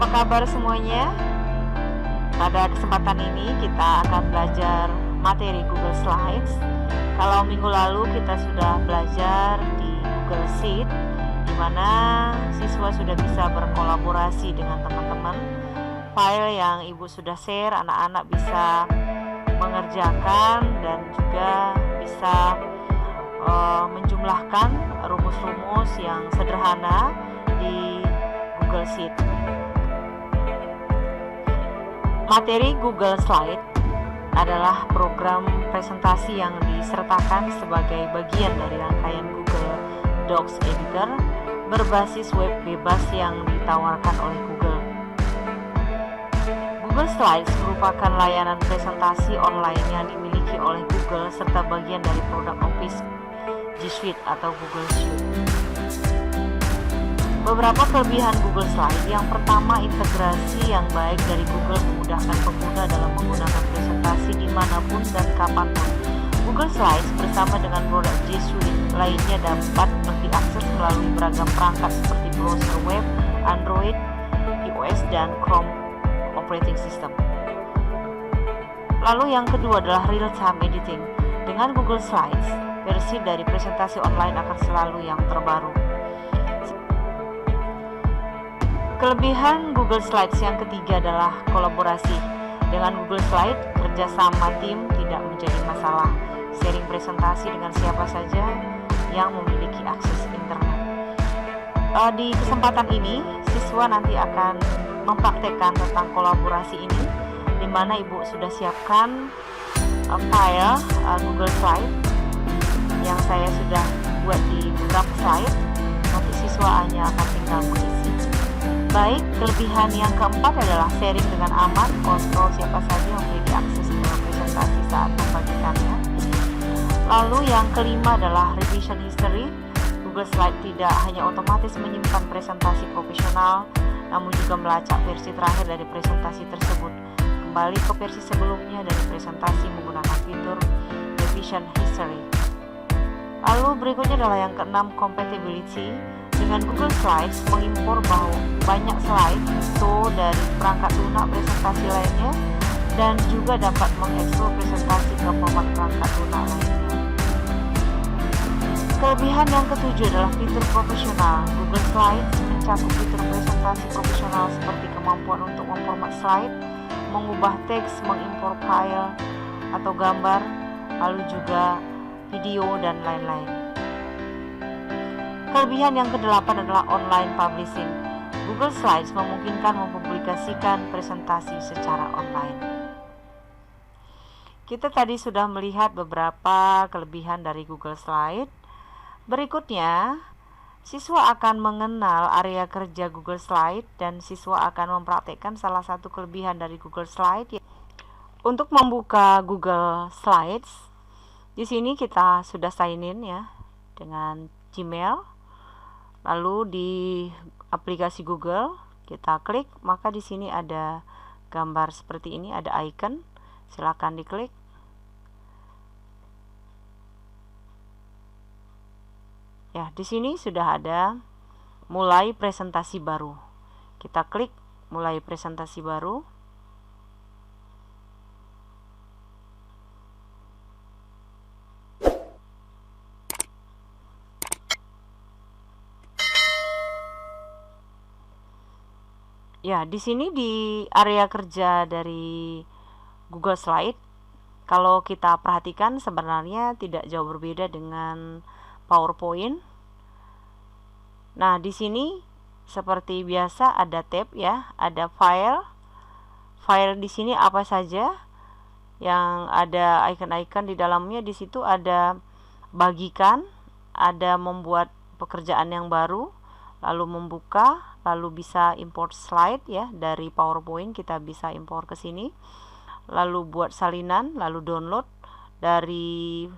apa kabar semuanya? Pada kesempatan ini kita akan belajar materi Google Slides. Kalau minggu lalu kita sudah belajar di Google Sheet, di mana siswa sudah bisa berkolaborasi dengan teman-teman. File yang ibu sudah share, anak-anak bisa mengerjakan dan juga bisa menjumlahkan rumus-rumus yang sederhana di Google Sheet. Materi Google Slide adalah program presentasi yang disertakan sebagai bagian dari rangkaian Google Docs Editor berbasis web bebas yang ditawarkan oleh Google. Google Slides merupakan layanan presentasi online yang dimiliki oleh Google serta bagian dari produk Office G Suite atau Google Suite. Beberapa kelebihan Google Slides. Yang pertama, integrasi yang baik dari Google memudahkan pengguna dalam menggunakan presentasi dimanapun dan kapanpun. Google Slides bersama dengan produk G Suite lainnya dapat diakses melalui beragam perangkat seperti browser web, Android, iOS, dan Chrome operating system. Lalu yang kedua adalah real-time editing. Dengan Google Slides, versi dari presentasi online akan selalu yang terbaru. Kelebihan Google Slides yang ketiga adalah kolaborasi. Dengan Google Slides, kerjasama tim tidak menjadi masalah. Sharing presentasi dengan siapa saja yang memiliki akses internet. Di kesempatan ini, siswa nanti akan mempraktekkan tentang kolaborasi ini, di mana ibu sudah siapkan file Google Slide yang saya sudah buat di beberapa slide. Nanti siswa hanya akan tinggal mengisi. Baik, kelebihan yang keempat adalah sharing dengan aman, kontrol siapa saja yang memiliki akses ke presentasi saat membagikannya. Lalu yang kelima adalah revision history. Google Slide tidak hanya otomatis menyimpan presentasi profesional, namun juga melacak versi terakhir dari presentasi tersebut, kembali ke versi sebelumnya dari presentasi menggunakan fitur revision history. Lalu berikutnya adalah yang keenam, compatibility. Dengan Google Slides mengimpor banyak slide foto dari perangkat lunak presentasi lainnya dan juga dapat mengekspor presentasi ke format perangkat lunak lainnya. Kelebihan yang ketujuh adalah fitur profesional. Google Slides mencakup fitur presentasi profesional seperti kemampuan untuk memformat slide, mengubah teks, mengimpor file atau gambar, lalu juga video dan lain-lain. Kelebihan yang kedelapan adalah online publishing. Google Slides memungkinkan mempublikasikan presentasi secara online. Kita tadi sudah melihat beberapa kelebihan dari Google Slides. Berikutnya, siswa akan mengenal area kerja Google Slides dan siswa akan mempraktekkan salah satu kelebihan dari Google Slides. Untuk membuka Google Slides, di sini kita sudah sign in ya dengan Gmail. Lalu di aplikasi Google kita klik, maka di sini ada gambar seperti ini, ada icon. Silakan diklik. Ya, di sini sudah ada mulai presentasi baru. Kita klik mulai presentasi baru. Ya, di sini di area kerja dari Google Slide, kalau kita perhatikan sebenarnya tidak jauh berbeda dengan PowerPoint. Nah, di sini seperti biasa ada tab ya, ada file. File di sini apa saja yang ada icon-icon di dalamnya. Di situ ada bagikan, ada membuat pekerjaan yang baru, lalu membuka, lalu bisa import slide ya dari PowerPoint, kita bisa import ke sini, lalu buat salinan, lalu download dari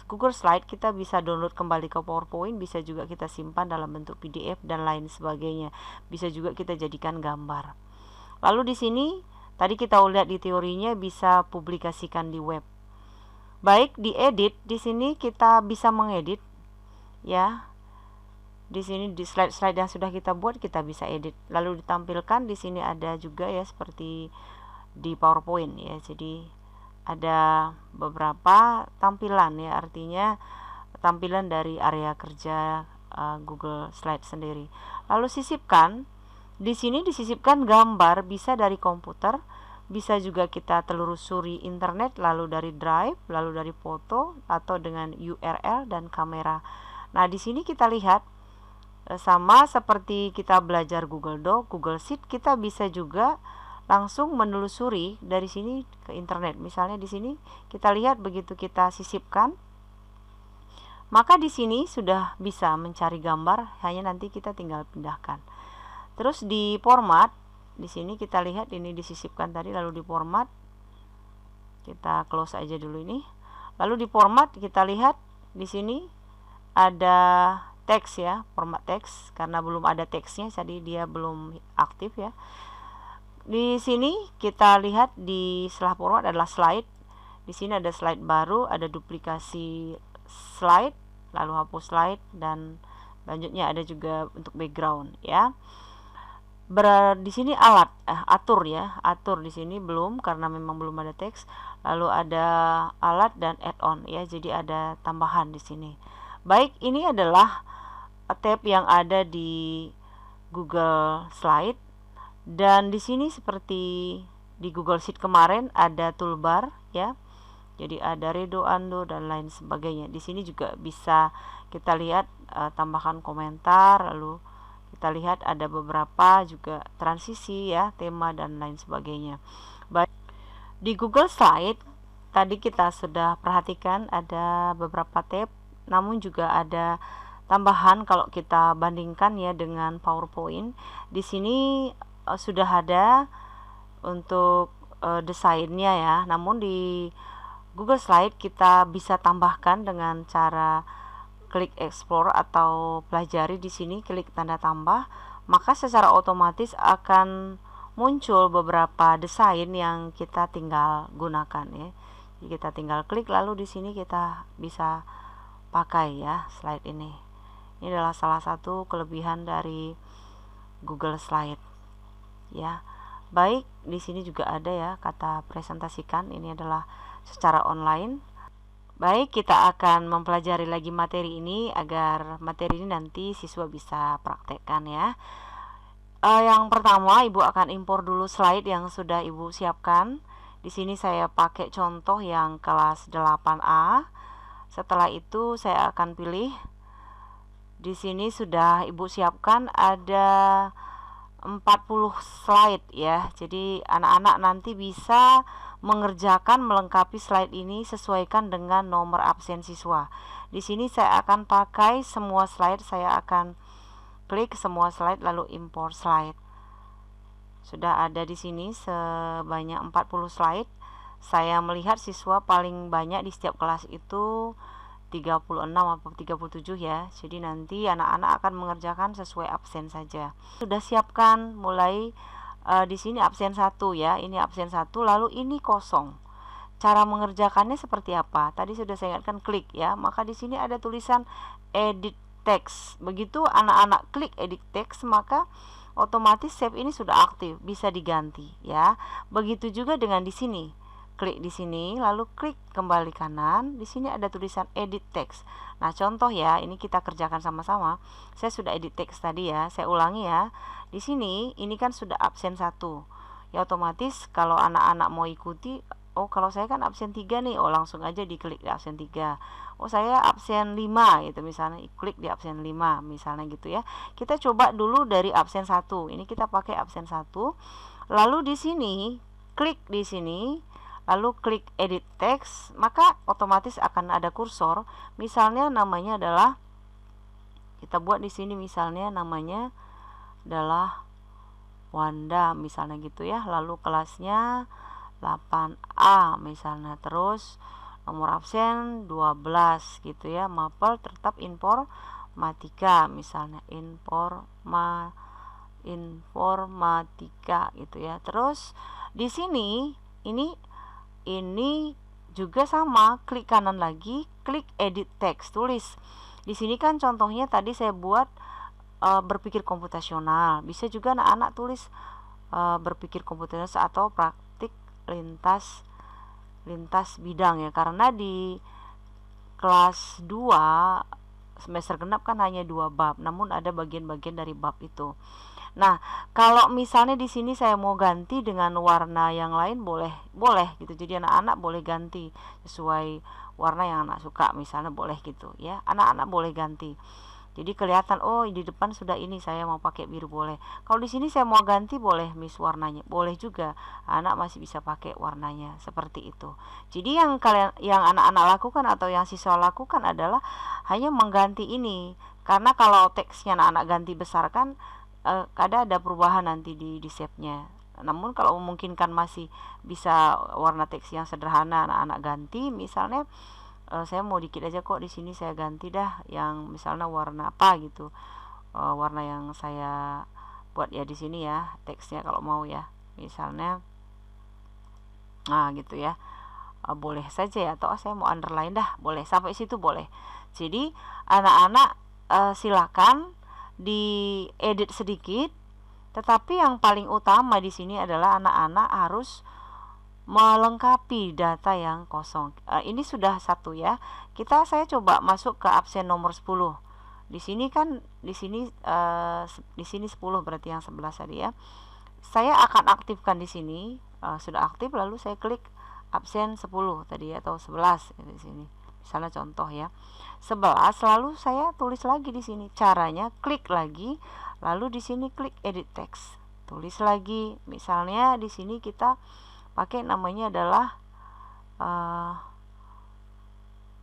Google Slide. Kita bisa download kembali ke PowerPoint, bisa juga kita simpan dalam bentuk PDF dan lain sebagainya, bisa juga kita jadikan gambar. Lalu di sini tadi kita lihat di teorinya bisa publikasikan di web. Baik, di edit, di sini kita bisa mengedit ya. Di sini di slide-slide yang sudah kita buat kita bisa edit. Lalu ditampilkan di sini ada juga ya seperti di PowerPoint ya. Jadi ada beberapa tampilan ya, artinya tampilan dari area kerja Google Slide sendiri. Lalu sisipkan. Di sini disisipkan gambar bisa dari komputer, bisa juga kita telusuri internet, lalu dari drive, lalu dari foto atau dengan URL dan kamera. Nah, di sini kita lihat sama seperti kita belajar Google Doc, Google Sheet, kita bisa juga langsung menelusuri dari sini ke internet. Misalnya di sini kita lihat begitu kita sisipkan, maka di sini sudah bisa mencari gambar, hanya nanti kita tinggal pindahkan. Terus di format, di sini kita lihat ini disisipkan tadi, lalu di format kita close aja dulu ini. Lalu di format kita lihat di sini ada teks ya, format teks, karena belum ada teksnya jadi dia belum aktif ya. Di sini kita lihat di setelah format adalah slide. Di sini ada slide baru, ada duplikasi slide, lalu hapus slide, dan selanjutnya ada juga untuk background ya. Di sini alat atur ya, atur di sini belum karena memang belum ada teks. Lalu ada alat dan add-on ya, jadi ada tambahan di sini. Baik, ini adalah tab yang ada di Google Slide, dan di sini seperti di Google Sheet kemarin ada toolbar ya. Jadi ada redo, undo dan lain sebagainya. Di sini juga bisa kita lihat tambahkan komentar, lalu kita lihat ada beberapa juga transisi ya, tema dan lain sebagainya. Baik, di Google Slide tadi kita sudah perhatikan ada beberapa tab, namun juga ada tambahan kalau kita bandingkan ya dengan PowerPoint. Di sini sudah ada untuk desainnya ya, namun di Google Slide kita bisa tambahkan dengan cara klik explore atau pelajari. Di sini klik tanda tambah, maka secara otomatis akan muncul beberapa desain yang kita tinggal gunakan ya. Jadi kita tinggal klik, lalu di sini kita bisa pakai ya slide ini. Ini adalah salah satu kelebihan dari Google Slide ya. Baik, di sini juga ada ya kata presentasikan, ini adalah secara online. Baik, kita akan mempelajari lagi materi ini agar materi ini nanti siswa bisa praktekkan ya. Yang pertama, Ibu akan impor dulu slide yang sudah Ibu siapkan. Di sini saya pakai contoh yang kelas 8A. Setelah itu saya akan pilih. Di sini sudah Ibu siapkan ada 40 slide ya. Jadi anak-anak nanti bisa mengerjakan melengkapi slide ini sesuaikan dengan nomor absen siswa. Di sini saya akan pakai semua slide, saya akan klik semua slide lalu import slide. Sudah ada di sini sebanyak 40 slide. Saya melihat siswa paling banyak di setiap kelas itu 36 atau 37 ya. Jadi nanti anak-anak akan mengerjakan sesuai absen saja. Sudah siapkan mulai di sini absen 1 ya. Ini absen 1, lalu ini kosong. Cara mengerjakannya seperti apa? Tadi sudah saya ingatkan klik ya. Maka di sini ada tulisan edit text. Begitu anak-anak klik edit text, maka otomatis save ini sudah aktif, bisa diganti ya. Begitu juga dengan di sini. Klik di sini, lalu klik kembali kanan. Di sini ada tulisan edit text. Nah, contoh ya, ini kita kerjakan sama-sama. Saya sudah edit text tadi ya. Saya ulangi ya. Di sini, ini kan sudah absen 1. Ya otomatis kalau anak-anak mau ikuti, oh kalau saya kan absen 3 nih, oh langsung aja diklik di absen 3. Oh saya absen 5 gitu misalnya, klik di absen 5 misalnya gitu ya. Kita coba dulu dari absen 1. Ini kita pakai absen 1. Lalu di sini, klik di sini. Lalu klik edit text, maka otomatis akan ada kursor. Misalnya namanya adalah, kita buat di sini misalnya namanya adalah Wanda misalnya gitu ya. Lalu kelasnya 8A misalnya. Terus nomor absen 12 gitu ya. Mapel tetap informatika misalnya. Informatika gitu ya. Terus di sini ini juga sama, klik kanan lagi, klik edit text, tulis. Di sini kan contohnya tadi saya buat berpikir komputasional. Bisa juga anak-anak tulis berpikir komputasional atau praktik lintas bidang ya, karena di kelas 2 semester genap kan hanya 2 bab, namun ada bagian-bagian dari bab itu. Nah, kalau misalnya di sini saya mau ganti dengan warna yang lain, boleh gitu. Jadi anak-anak boleh ganti sesuai warna yang anak suka, misalnya boleh gitu ya. Anak-anak boleh ganti. Jadi kelihatan, oh di depan sudah ini, saya mau pakai biru, boleh. Kalau di sini saya mau ganti, boleh Miss warnanya, boleh juga. Anak masih bisa pakai warnanya seperti itu. Jadi yang anak-anak lakukan atau yang siswa lakukan adalah hanya mengganti ini. Karena kalau teksnya anak-anak ganti besar kan kadang ada perubahan nanti di shape-nya. Namun kalau memungkinkan masih bisa warna teks yang sederhana anak-anak ganti. Misalnya saya mau dikit aja kok, di sini saya ganti dah yang misalnya warna apa gitu, warna yang saya buat ya di sini ya teksnya kalau mau ya, misalnya nah gitu ya. Boleh saja ya, atau saya mau underline dah, boleh, sampai situ boleh. Jadi anak-anak silakan diedit sedikit, tetapi yang paling utama di sini adalah anak-anak harus melengkapi data yang kosong. Ini sudah satu ya. Saya coba masuk ke absen nomor 10. Di sini kan di sini 10 berarti yang 11 tadi ya. Saya akan aktifkan di sini, sudah aktif, lalu saya klik absen 10 tadi ya, atau 11 di sini. Misalnya contoh ya. 11, lalu saya tulis lagi di sini. Caranya klik lagi, lalu di sini klik edit text. Tulis lagi. Misalnya di sini kita pakai namanya adalah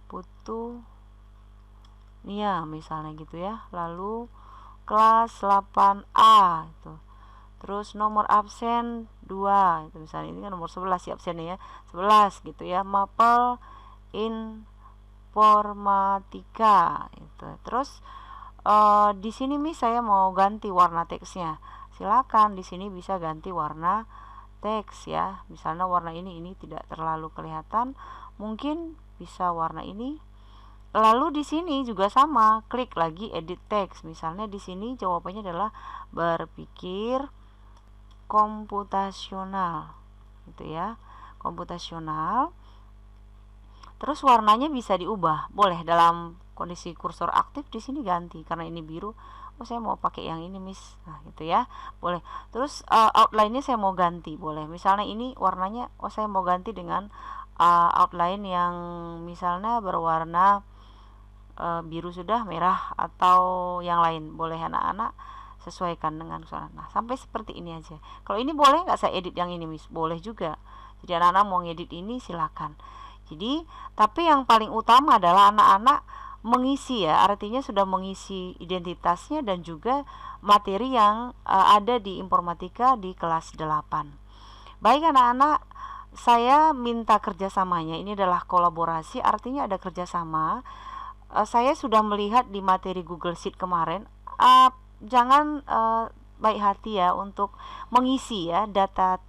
Putu Nia misalnya gitu ya. Lalu kelas 8A itu. Terus nomor absen 2 itu misalnya, ini kan nomor 11 ya absennya ya. 11 gitu ya. Mapel informatika itu. Terus di sini saya mau ganti warna teksnya. Silakan di sini bisa ganti warna teks ya. Misalnya warna ini tidak terlalu kelihatan, mungkin bisa warna ini. Lalu di sini juga sama, klik lagi edit text. Misalnya di sini jawabannya adalah berpikir komputasional gitu ya, komputasional. Terus warnanya bisa diubah, boleh dalam kondisi kursor aktif di sini ganti, karena ini biru, oh saya mau pakai yang ini Miss, nah gitu ya, boleh. Terus outline-nya saya mau ganti, boleh. Misalnya ini warnanya, oh saya mau ganti dengan outline yang misalnya berwarna biru sudah, merah atau yang lain, boleh anak-anak sesuaikan dengan suara. Nah sampai seperti ini aja. Kalau ini boleh nggak saya edit yang ini Miss? Boleh juga. Jadi anak-anak mau ngedit ini silakan. Jadi tapi yang paling utama adalah anak-anak mengisi ya, artinya sudah mengisi identitasnya dan juga materi yang ada di informatika di kelas 8. Baik anak-anak, saya minta kerjasamanya. Ini adalah kolaborasi, artinya ada kerjasama. Saya sudah melihat di materi Google Sheet kemarin, jangan baik hati ya untuk mengisi ya data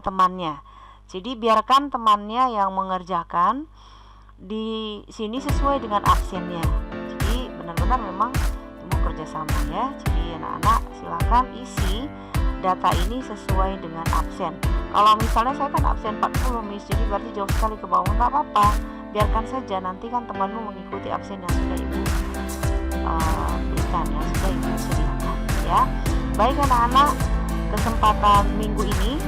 temannya. Jadi biarkan temannya yang mengerjakan di sini sesuai dengan absennya. Jadi benar-benar memang mau kerjasama ya. Jadi anak-anak silakan isi data ini sesuai dengan absen. Kalau misalnya saya kan absen 40 Miss, jadi berarti jauh sekali ke bawah, nggak apa-apa, biarkan saja, nanti kan temanmu mengikuti absen yang sudah ibu berikan ya, sudah ibu sediakan ya. Baik anak-anak, kesempatan minggu ini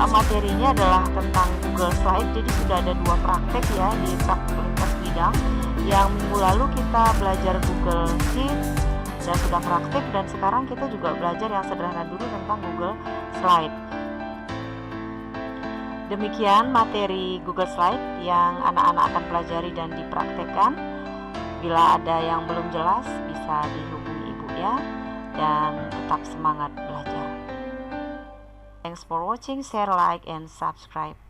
materinya adalah tentang Google Slide. Jadi sudah ada 2 praktek ya di praktek lintas bidang. Yang minggu lalu kita belajar Google Sheet dan sudah praktek, dan sekarang kita juga belajar yang sederhana dulu tentang Google Slide. Demikian materi Google Slide yang anak-anak akan pelajari dan dipraktekkan. Bila ada yang belum jelas bisa dihubungi ibu ya, dan tetap semangat belajar. Thanks for watching, share, like, and subscribe.